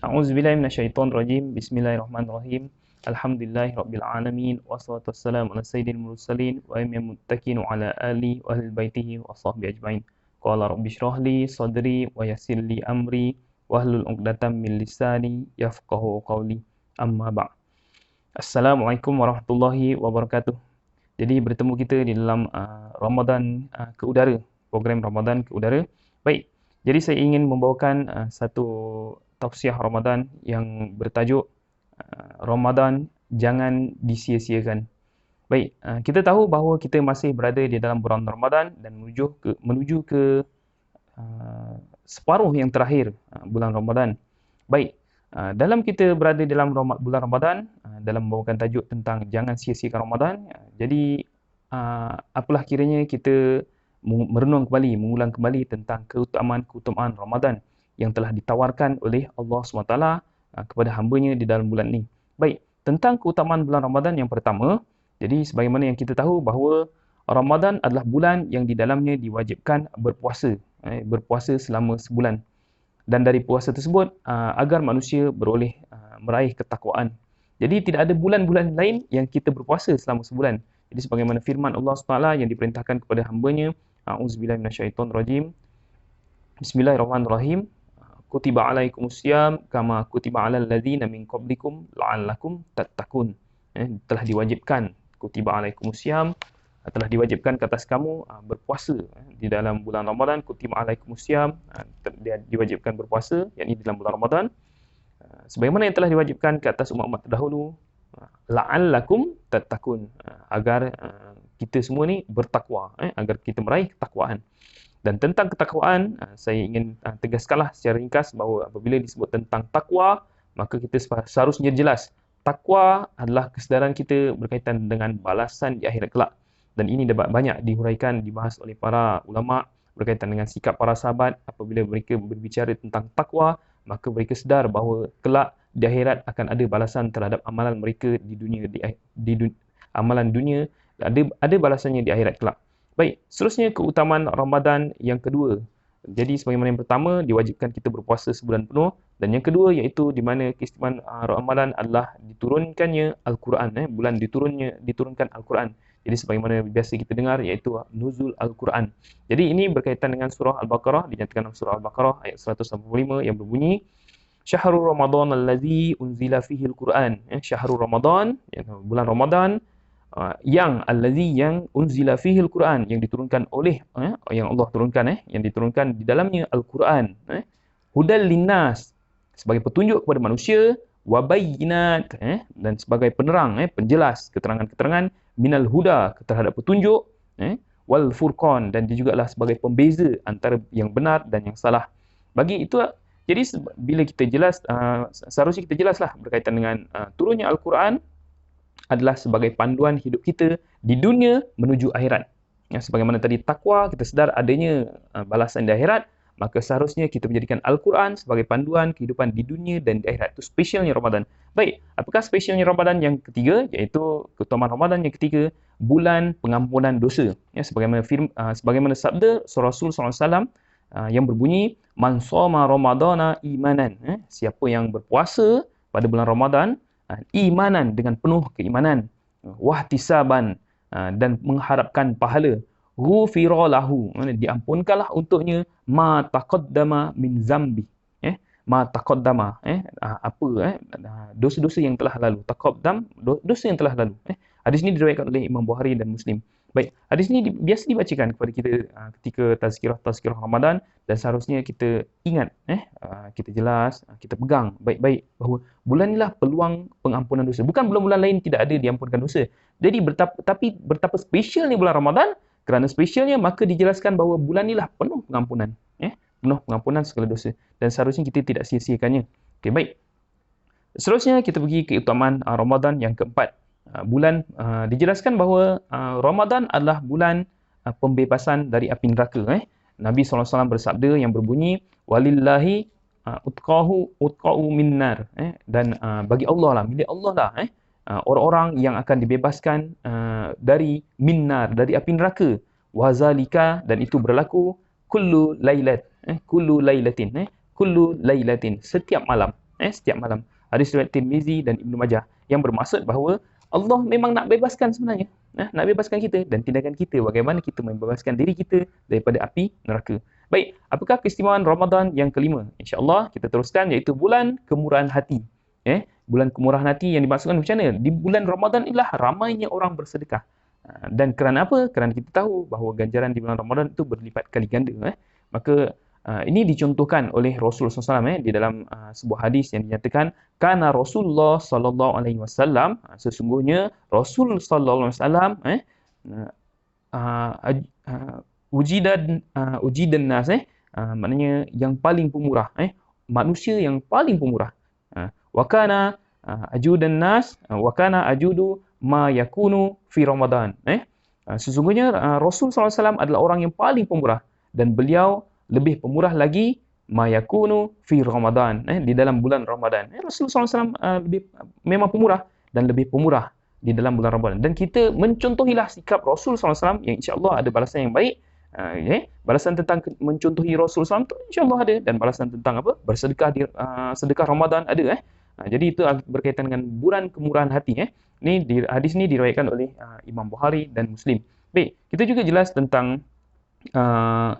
A'udzubillahi minasyaitonirrajim. Bismillahirrahmanirrahim. Alhamdulillahirabbil alamin wassalatu wassalamu ala sayyidil mursalin wa imamil muttaqin wa ala alihi wa ahli baitihi wa sahbihi ajmain. Qala rabbi shrah li sadri wa yassir li amri wahlul 'uqdatam min lisani yafqahu qawli. Amma ba'd. Assalamualaikum warahmatullahi wabarakatuh. Jadi bertemu kita di dalam Ramadan ke udara, program Ramadan ke udara. Baik. Jadi saya ingin membawakan satu tausiah Ramadan yang bertajuk Ramadan jangan disia-siakan. Baik, kita tahu bahawa kita masih berada di dalam bulan Ramadan dan menuju ke separuh yang terakhir bulan Ramadan. Baik, dalam kita berada dalam bulan Ramadan, dalam membawakan tajuk tentang jangan sia-siakan Ramadan, jadi apalah kiranya kita merenung kembali, mengulang kembali tentang keutamaan-keutamaan Ramadan yang telah ditawarkan oleh Allah SWT kepada hamba-Nya di dalam bulan ini. Baik, tentang keutamaan bulan Ramadan yang pertama, jadi sebagaimana yang kita tahu bahawa Ramadan adalah bulan yang di dalamnya diwajibkan berpuasa, berpuasa selama sebulan. Dan dari puasa tersebut, agar manusia beroleh meraih ketakwaan. Jadi tidak ada bulan-bulan lain yang kita berpuasa selama sebulan. Jadi sebagaimana firman Allah SWT yang diperintahkan kepada hamba-Nya, A'udzubillahi minasyaitonirrajim. Bismillahirrahmanirrahim. Kutiba alaikumusiyam kama kutiba alal ladzina min qablikum la'allakum tattaqun. Telah diwajibkan, kutiba alaikumusiyam, telah diwajibkan ke atas kamu berpuasa di dalam bulan Ramadan. Kutiba alaikumusiyam, diwajibkan berpuasa, yakni di dalam bulan Ramadan. Sebagaimana yang telah diwajibkan ke atas umat-umat terdahulu, la'allakum tattaqun, agar kita semua ni bertakwa, agar kita meraih ketakwaan. Dan tentang ketakwaan, saya ingin tegaskanlah secara ringkas bahawa apabila disebut tentang takwa, maka kita seharusnya jelas takwa adalah kesedaran kita berkaitan dengan balasan di akhirat kelak. Dan ini banyak dihuraikan, dibahas oleh para ulama berkaitan dengan sikap para sahabat apabila mereka berbicara tentang takwa, maka mereka sedar bahawa kelak di akhirat akan ada balasan terhadap amalan mereka di dunia, amalan dunia, ada balasannya di akhirat kelak. Baik, seterusnya keutamaan Ramadan yang kedua. Jadi sebagaimana yang pertama, diwajibkan kita berpuasa sebulan penuh, dan yang kedua iaitu di mana keistimewaan Ramadan adalah diturunkannya Al-Quran, bulan diturunkan Al-Quran. Jadi sebagaimana biasa kita dengar iaitu nuzul Al-Quran. Jadi ini berkaitan dengan surah Al-Baqarah, dinyatakan dalam surah Al-Baqarah ayat 185 yang berbunyi Syahrul Ramadan allazi unzila fihi al-Quran. Syahrul Ramadan, bulan Ramadan yang allazi yang unzila fihi al-Quran, yang diturunkan oleh yang Allah turunkan, yang diturunkan di dalamnya Al-Quran. Hudal linnas, sebagai petunjuk kepada manusia, wa bayyinat, dan sebagai penerang, penjelas keterangan-keterangan, minal huda, terhadap petunjuk, wal furqan, dan dia juga adalah sebagai pembeza antara yang benar dan yang salah. Bagi itu, jadi bila kita jelas, seharusnya kita jelaslah berkaitan dengan turunnya Al-Quran adalah sebagai panduan hidup kita di dunia menuju akhirat. Sebagaimana tadi takwa, kita sedar adanya balasan di akhirat, maka seharusnya kita menjadikan Al-Quran sebagai panduan kehidupan di dunia dan di akhirat. Itu spesialnya Ramadan. Baik, apakah spesialnya Ramadan yang ketiga? Iaitu keutamaan Ramadan yang ketiga, bulan pengampunan dosa. Sebagaimana sabda Rasul SAW yang berbunyi, Man shoma Ramadana imanan. Siapa yang berpuasa pada bulan Ramadan, imanan, dengan penuh keimanan, wahtisaban, dan mengharapkan pahala, ghufira lahu, diampunkanlah untuknya ma taqaddama min zambi, ma taqaddama, dosa-dosa yang telah lalu. Taqaddam, dosa yang telah lalu. Hadis ini diriwayatkan oleh Imam Bukhari dan Muslim. Baik, hadis ini biasa dibacakan kepada kita ketika tazkirah Ramadan, dan seharusnya kita ingat, kita jelas, kita pegang baik-baik bahawa bulan inilah peluang pengampunan dosa. Bukan bulan-bulan lain tidak ada diampunkan dosa. Jadi tapi betapa spesialnya bulan Ramadan, kerana spesialnya maka dijelaskan bahawa bulan inilah penuh pengampunan, penuh pengampunan segala dosa, dan seharusnya kita tidak sia-siakannya. Okey, baik. Seterusnya kita pergi ke keutamaan Ramadan yang keempat. Dijelaskan bahawa Ramadan adalah bulan pembebasan dari api neraka. Nabi SAW bersabda yang berbunyi, walillahi utqa'u minnar, dan bagi Allah lah, milik Allah lah, orang-orang yang akan dibebaskan dari minnar, dari api neraka. Wazalika, dan itu berlaku kullu lailatin, setiap malam. setiap malam. Hadis riwayat Tirmizi dan Ibnu Majah yang bermaksud bahawa Allah memang nak bebaskan sebenarnya. Nak bebaskan kita, dan tindakan kita bagaimana kita membebaskan diri kita daripada api neraka. Baik, apakah keistimewaan Ramadan yang kelima? InsyaAllah kita teruskan, iaitu bulan kemurahan hati. Bulan kemurahan hati yang dimaksudkan macam mana? Di bulan Ramadan inilah ramainya orang bersedekah. Dan kerana apa? Kerana kita tahu bahawa ganjaran di bulan Ramadan itu berlipat kali ganda. Maka ini dicontohkan oleh Rasulullah SAW di dalam sebuah hadis yang dinyatakan, kana Rasulullah sallallahu alaihi wasallam, sesungguhnya Rasul sallallahu alaihi wasallam ujidan nas, maknanya yang paling pemurah, manusia yang paling pemurah. Wa kana ajudan nas wa kana ajudu ma yakunu fi Ramadan. Sesungguhnya Rasul SAW adalah orang yang paling pemurah, dan beliau lebih pemurah lagi ma yakunu fi Ramadan, di dalam bulan Ramadan. Rasulullah SAW memang pemurah dan lebih pemurah di dalam bulan Ramadan. Dan kita mencontohilah sikap Rasul SAW yang insya-Allah ada balasan yang baik. Balasan tentang mencontohi Rasul SAW itu insya-Allah ada, dan balasan tentang apa? Bersedekah di sedekah Ramadan ada. Jadi itu berkaitan dengan bulan kemurahan hati. Hadis ini diriwayatkan oleh Imam Bukhari dan Muslim. Baik, kita juga jelas tentang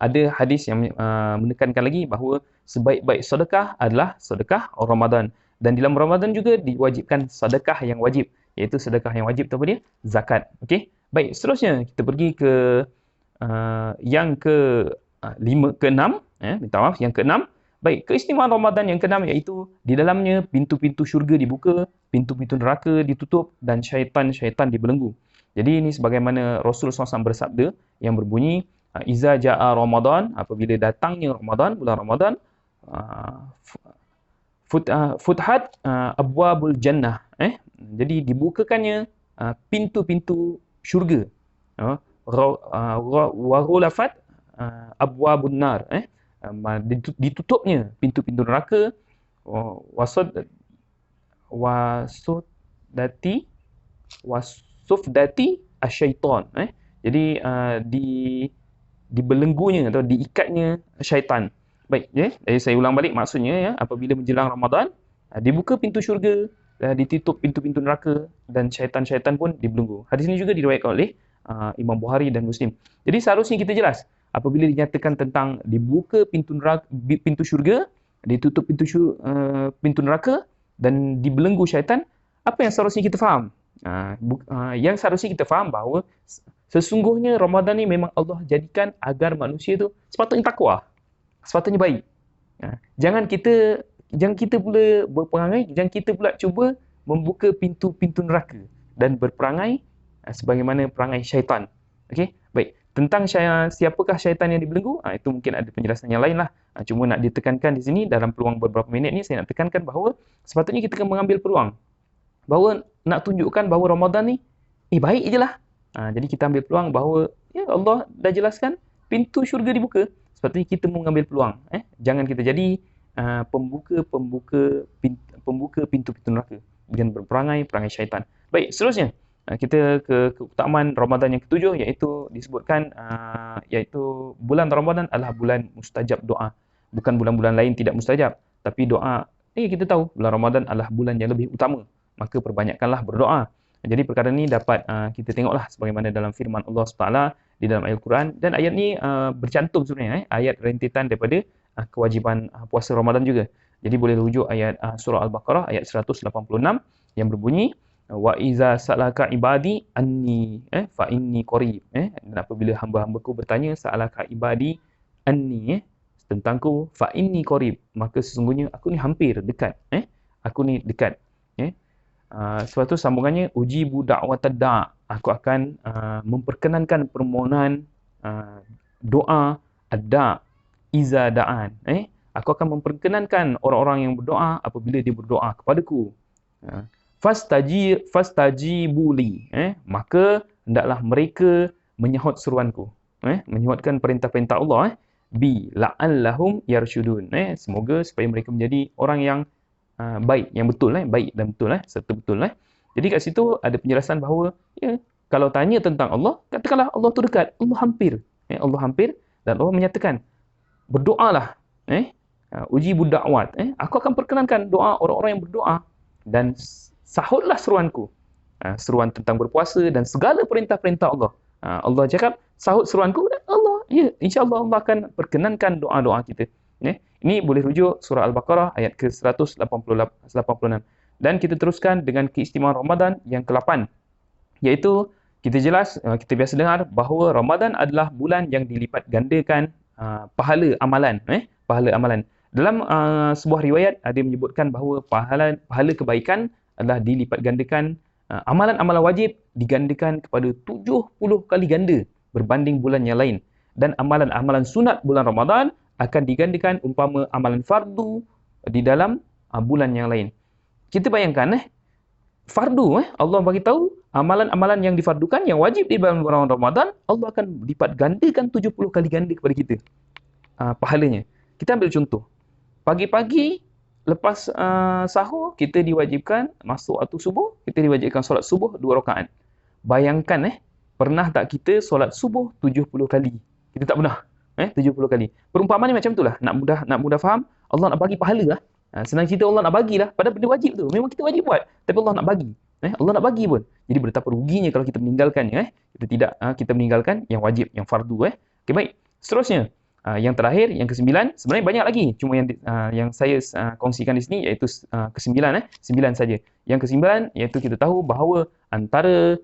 ada hadis yang menekankan lagi bahawa sebaik-baik sedekah adalah sedekah Ramadan. Dan dalam Ramadan juga diwajibkan sedekah yang wajib, iaitu sedekah yang wajib itu apa dia? Zakat. Okey. Baik, seterusnya kita pergi ke yang ke-6, minta maaf, yang ke-6. Baik, keistimewaan Ramadan yang ke-6 iaitu di dalamnya pintu-pintu syurga dibuka, pintu-pintu neraka ditutup, dan syaitan-syaitan dibelenggu. Jadi ini sebagaimana Rasulullah SAW bersabda yang berbunyi, iza ja'a Ramadan, apabila datangnya Ramadan, bulan Ramadan, futhat abwabul jannah. Jadi dibukakannya pintu-pintu syurga. Wa ghulafat abwabun nar. Ditutupnya pintu-pintu neraka. Wasufdati asyaitan. Jadi dibelenggunya atau diikatnya syaitan. Baik, jadi saya ulang balik maksudnya, apabila menjelang Ramadan, dibuka pintu syurga, ditutup pintu-pintu neraka, dan syaitan-syaitan pun dibelenggu. Hadis ini juga diriwayatkan oleh Imam Bukhari dan Muslim. Jadi seharusnya kita jelas apabila dinyatakan tentang dibuka pintu neraka, pintu syurga, ditutup pintu neraka, dan dibelenggu syaitan, apa yang seharusnya kita faham? Yang seharusnya kita faham bahawa sesungguhnya Ramadan ni memang Allah jadikan agar manusia tu sepatutnya takwa, sepatutnya baik. Jangan kita pula berperangai, jangan kita pula cuba membuka pintu-pintu neraka dan berperangai sebagaimana perangai syaitan. Okey, baik. Tentang siapakah syaitan yang dibelenggu, itu mungkin ada penjelasan yang lain lah. Cuma nak ditekankan di sini dalam peluang beberapa minit ni, saya nak tekankan bahawa sepatutnya kita kena mengambil peluang. Bahawa nak tunjukkan bahawa Ramadan ni, baik je lah. Jadi kita ambil peluang bahawa ya Allah dah jelaskan pintu syurga dibuka. Sepatutnya kita mengambil peluang. Jangan kita jadi pembuka pintu-pintu neraka dengan berperangai syaitan. Baik, seterusnya kita ke keutamaan Ramadan yang ketujuh, iaitu disebutkan iaitu bulan Ramadan adalah bulan mustajab doa. Bukan bulan-bulan lain tidak mustajab, tapi doa, kita tahu bulan Ramadan adalah bulan yang lebih utama, maka perbanyakkanlah berdoa. Jadi perkara ini dapat kita tengoklah sebagaimana dalam firman Allah SWT di dalam ayat Al-Quran, dan ayat ni bercantum sebenarnya ayat rentetan daripada kewajipan puasa Ramadan juga. Jadi boleh rujuk ayat surah Al-Baqarah ayat 186 yang berbunyi, wa iza sa'alaka ibadi anni fa inni qarib. Dan apabila hamba-hambaku bertanya, sa'alaka ibadi anni tentangku, fa inni qarib, maka sesungguhnya aku ni hampir dekat. Aku ni dekat. Sebab tu sambungannya, ujibu da'watad da', aku akan memperkenankan permohonan doa ad-da' iza da'an. Aku akan memperkenankan orang-orang yang berdoa apabila dia berdoa kepadaku. Fastajibuli, maka hendaklah mereka menyahut seruanku, menyahutkan perintah-perintah Allah, bi la'allahum yarshudun, semoga supaya mereka menjadi orang yang baik, yang betul, baik dan betul, serta betul. Jadi kat situ ada penjelasan bahawa kalau tanya tentang Allah, katakanlah Allah tu dekat, Allah hampir, Allah hampir, dan Allah menyatakan berdoalah, ujibu da'wat. Aku akan perkenankan doa orang-orang yang berdoa dan sahutlah seruanku. Seruan tentang berpuasa dan segala perintah-perintah Allah. Allah cakap, sahut seruanku dan Allah, ya, insya-Allah Allah akan perkenankan doa-doa kita. Ini boleh rujuk surah Al-Baqarah ayat ke-186. Dan kita teruskan dengan keistimewaan Ramadan yang ke-8, iaitu kita biasa dengar bahawa Ramadan adalah bulan yang dilipat gandakan pahala amalan. Pahala amalan. Dalam sebuah riwayat ada yang menyebutkan bahawa pahala kebaikan adalah dilipat gandakan, amalan-amalan wajib digandakan kepada 70 kali ganda berbanding bulan yang lain. Dan amalan-amalan sunat bulan Ramadan akan digandakan umpama amalan fardu di dalam bulan yang lain. Kita bayangkan, fardu, Allah bagi tahu amalan-amalan yang difardukan, yang wajib di dalam bulan Ramadan, Allah akan lipat gandakan 70 kali ganda kepada kita pahalanya. Kita ambil contoh. Pagi-pagi lepas sahur, kita diwajibkan masuk waktu subuh, kita diwajibkan solat subuh 2 rakaat. Bayangkan, pernah tak kita solat subuh 70 kali? Kita tak pernah. 70 kali. Perumpamaan ni macam itulah. Nak mudah faham, Allah nak bagi pahala lah. Senang cerita, Allah nak bagilah. Padahal benda wajib tu. Memang kita wajib buat. Tapi Allah nak bagi. Allah nak bagi pun. Jadi betapa ruginya kalau kita meninggalkannya. Kita meninggalkan yang wajib, yang fardu. Okay, baik. Seterusnya. Yang terakhir, yang ke-9, sebenarnya banyak lagi. Cuma yang saya kongsikan di sini iaitu ke-9, 9 saja. Yang ke-9 iaitu kita tahu bahawa antara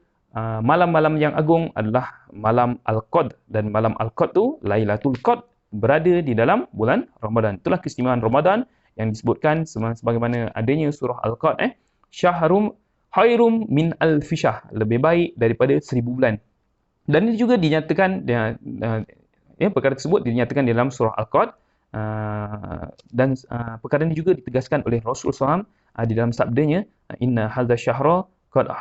malam-malam yang agung adalah malam Al-Qadr, dan malam Al-Qadr tu Lailatul Qadr berada di dalam bulan Ramadan. Itulah keistimewaan Ramadan yang disebutkan sebagaimana adanya surah Al-Qadr, Syahrum khairum min alfi syahr, lebih baik daripada 1000 bulan. Dan ini juga dinyatakan perkara tersebut dinyatakan di dalam surah Al-Qadr, dan perkara ini juga ditegaskan oleh Rasulullah SAW di dalam sabdanya, inna hadza syahra qad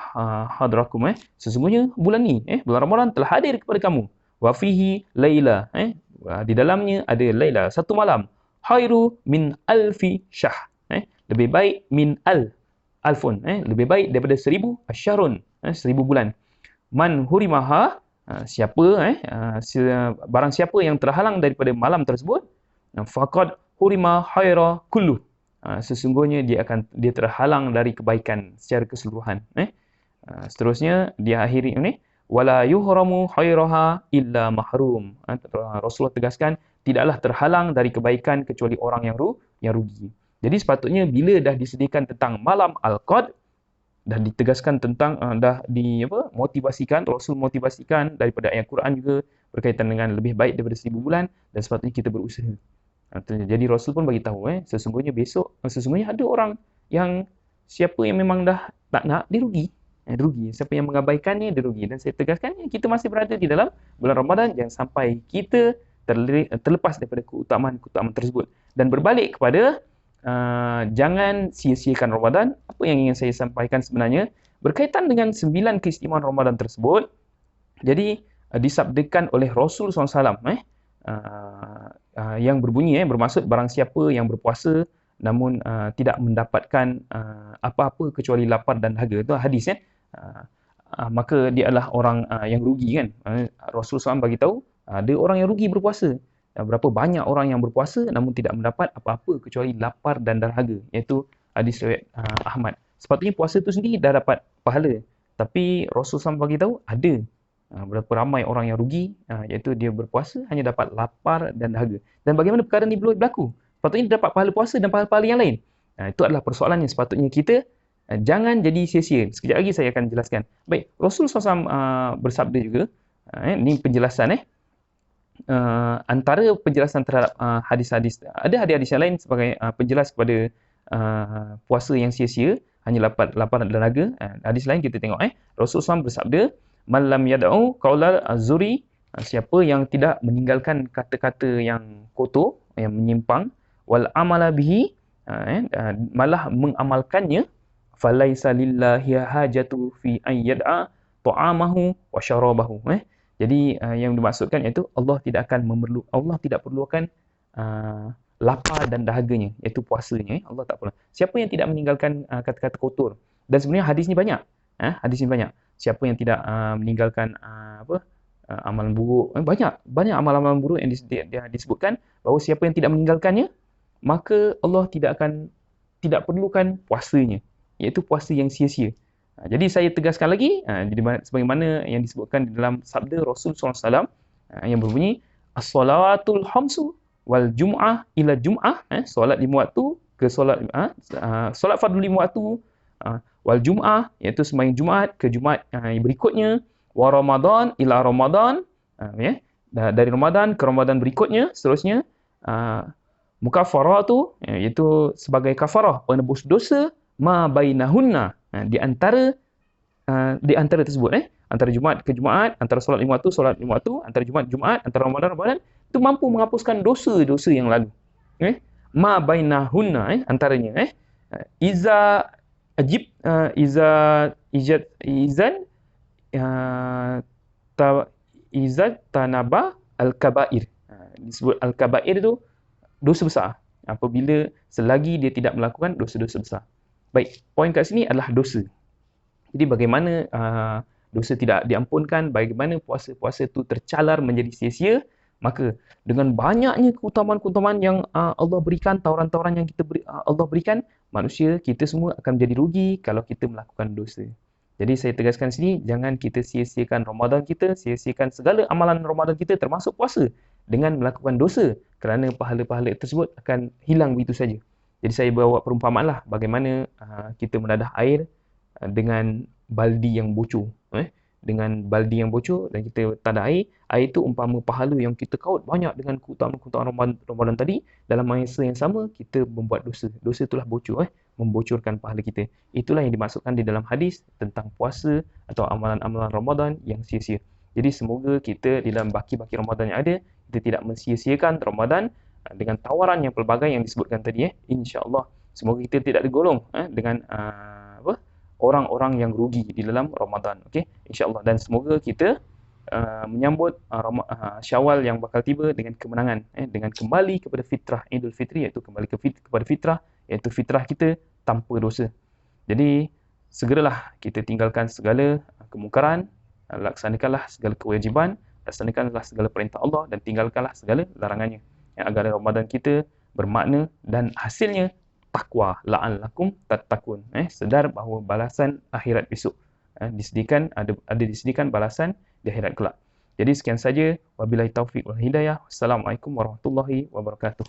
hadrakum, sesungguhnya bulan ni, bulan Ramadan telah hadir kepada kamu, wa fihi laila, di dalamnya ada laila, satu malam, khairu min alfi syahr, lebih baik min alfun, lebih baik daripada 1000 asyrun, 1000 bulan. Man hurimaha, barang siapa yang terhalang daripada malam tersebut, faqad hurima khaira kullu, sesungguhnya dia terhalang dari kebaikan secara keseluruhan. Seterusnya dia akhiri ini, wala yuhramu khairaha illa mahrum. Rasulullah tegaskan, tidaklah terhalang dari kebaikan kecuali orang yang rugi. Jadi sepatutnya bila dah disediakan tentang malam Al-Qadr, dah ditegaskan tentang motivasikan, Rasul motivasikan daripada ayat Quran juga berkaitan dengan lebih baik daripada 1000 bulan, dan sepatutnya kita berusaha. Jadi Rasul pun bagi tahu, sesungguhnya ada orang yang siapa yang memang dah tak nak, dia rugi. Rugi. Siapa yang mengabaikannya, dia rugi. Dan saya tegaskan, kita masih berada di dalam bulan Ramadan, jangan sampai kita terlepas daripada keutamaan tersebut. Dan berbalik kepada jangan sia-siakan Ramadan. Apa yang ingin saya sampaikan sebenarnya berkaitan dengan 9 keistimewaan Ramadan tersebut. Jadi disabdakan oleh Rasul SAW, yang berbunyi, bermaksud barang siapa yang berpuasa namun tidak mendapatkan apa-apa kecuali lapar dan dahaga, itu hadis, maka dia adalah orang yang rugi, kan. Rasul SAW bagi tahu ada orang yang rugi berpuasa. Berapa banyak orang yang berpuasa namun tidak mendapat apa-apa kecuali lapar dan dahaga, iaitu hadis riwayat Ahmad. Sepatutnya puasa itu sendiri dah dapat pahala, tapi Rasul SAW bagi tahu ada berapa ramai orang yang rugi, iaitu dia berpuasa hanya dapat lapar dan dahaga. Dan bagaimana perkara ini boleh berlaku? Sepatutnya dia dapat pahala puasa dan pahala-pahala yang lain. Itu adalah persoalan yang sepatutnya kita jangan jadi sia-sia. Sekejap lagi saya akan jelaskan. Baik, Rasul SAW bersabda juga, ini penjelasan, antara penjelasan terhadap hadis-hadis, ada hadis-hadis yang lain sebagai penjelas kepada puasa yang sia-sia, hanya lapar dan dahaga. Hadis lain kita tengok, Rasulullah SAW bersabda, man lam yad'u qaulal azuri, siapa yang tidak meninggalkan kata-kata yang kotor, yang menyimpang, wal amala bihi, malah mengamalkannya, falaisa lillahi hajatu fi an yad'a ta'amahu wa syarabahu. Jadi yang dimaksudkan iaitu Allah tidak perlukan lapar dan dahaganya, iaitu puasanya. Allah tak perlu. Siapa yang tidak meninggalkan kata-kata kotor, dan sebenarnya hadis ni banyak. Hadis ni banyak. Siapa yang tidak meninggalkan amalan buruk, banyak amalan-amalan buruk yang disebutkan, bahawa siapa yang tidak meninggalkannya, maka Allah tidak perlukan puasanya, iaitu puasa yang sia-sia. Jadi saya tegaskan lagi, sebagaimana yang disebutkan di dalam sabda Rasul SAW yang berbunyi, as-salawatul khamsu wal jum'ah ila jum'ah, solat 5 waktu ke solat, solat fardu 5 waktu, wal jum'ah, iaitu sembahyang Jumaat ke Jumaat yang berikutnya, wa Ramadan ila Ramadan, ya, dari Ramadan ke Ramadan berikutnya, seterusnya, mukaffarah tu, iaitu sebagai kafarah penebus dosa, ma bainahunna, di antara tersebut, antara Jumaat ke Jumaat, antara solat 5 waktu, antara Jumaat Jumaat, antara Ramadan Ramadan, itu mampu menghapuskan dosa-dosa yang lalu. Ma bainahunna, antaranya, iza ajib, iza ijad izan, izad tanaba al-kabair. Disebut al-kabair itu dosa besar, apabila selagi dia tidak melakukan dosa-dosa besar. Baik, poin kat sini adalah dosa. Jadi bagaimana dosa tidak diampunkan, bagaimana puasa-puasa itu tercalar menjadi sia-sia, maka dengan banyaknya keutamaan-keutamaan yang Allah berikan, tawaran-tawaran yang Allah berikan, manusia, kita semua akan menjadi rugi kalau kita melakukan dosa. Jadi saya tegaskan sini, jangan kita sia-siakan Ramadan kita, sia-siakan segala amalan Ramadan kita termasuk puasa dengan melakukan dosa, kerana pahala-pahala tersebut akan hilang begitu saja. Jadi saya bawa perumpamaan lah bagaimana kita menadah air dengan baldi yang bocor. Dengan baldi yang bocor dan kita tadah air itu umpama pahala yang kita kaut banyak dengan keutamaan-keutamaan Ramadan tadi, dalam masa yang sama kita membuat dosa. Dosa itulah bocor, membocorkan pahala kita. Itulah yang dimaksudkan di dalam hadis tentang puasa atau amalan-amalan Ramadan yang sia-sia. Jadi semoga kita di dalam baki-baki Ramadan yang ada, kita tidak mensia-siakan Ramadan dengan tawaran yang pelbagai yang disebutkan tadi. InsyaAllah semoga kita tidak tergolong dengan orang-orang yang rugi di dalam Ramadan. Okey, insya-Allah, dan semoga kita menyambut Syawal yang bakal tiba dengan kemenangan, dengan kembali kepada fitrah Idul Fitri, iaitu kembali kepada fitrah, iaitu fitrah kita tanpa dosa. Jadi segeralah kita tinggalkan segala kemungkaran, laksanakanlah segala kewajiban, laksanakanlah segala perintah Allah dan tinggalkanlah segala larangannya, agar Ramadan kita bermakna dan hasilnya takwa, la'allakum tattaqun, sedar bahawa balasan akhirat besok disediakan, ada disediakan balasan di akhirat kelak. Jadi sekian saja, wabillahi taufiq wal hidayah. Wassalamualaikum warahmatullahi wabarakatuh.